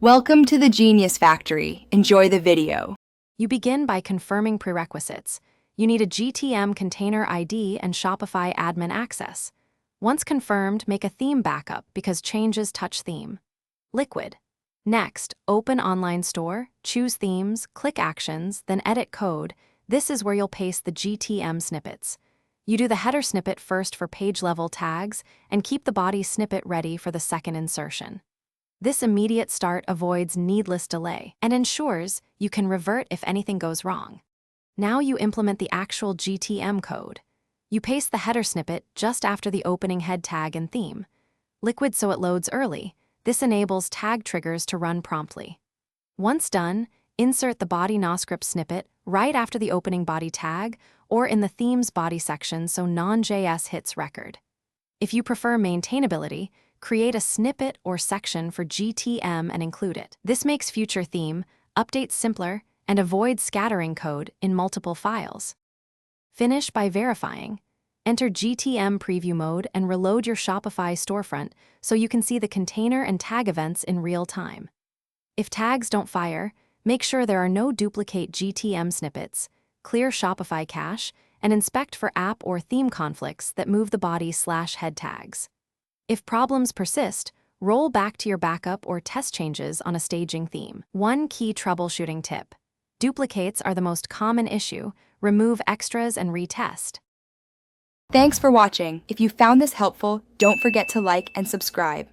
Welcome to the Genius Factory. Enjoy the video. You begin by confirming prerequisites. You need a GTM container ID and Shopify admin access. Once confirmed, make a theme backup because changes touch theme. Liquid. Next, open online store, choose themes, click actions, then edit code. This is where you'll paste the GTM snippets. You do the header snippet first for page-level tags and keep the body snippet ready for the second insertion. This immediate start avoids needless delay and ensures you can revert if anything goes wrong. Now you implement the actual GTM code. You paste the header snippet just after the opening head tag and theme. Liquid so it loads early. This enables tag triggers to run promptly. Once done, insert the body NoScript snippet right after the opening body tag or in the themes body section so non.js hits record. If you prefer maintainability, create a snippet or section for GTM and include it. This makes future theme updates simpler and avoids scattering code in multiple files. Finish by verifying. Enter GTM preview mode and reload your Shopify storefront so you can see the container and tag events in real time. If tags don't fire, make sure there are no duplicate GTM snippets, clear Shopify cache, and inspect for app or theme conflicts that move the body/head tags. If problems persist, roll back to your backup or test changes on a staging theme. One key troubleshooting tip. Duplicates are the most common issue. Remove extras and retest. Thanks for watching. If you found this helpful, don't forget to like and subscribe.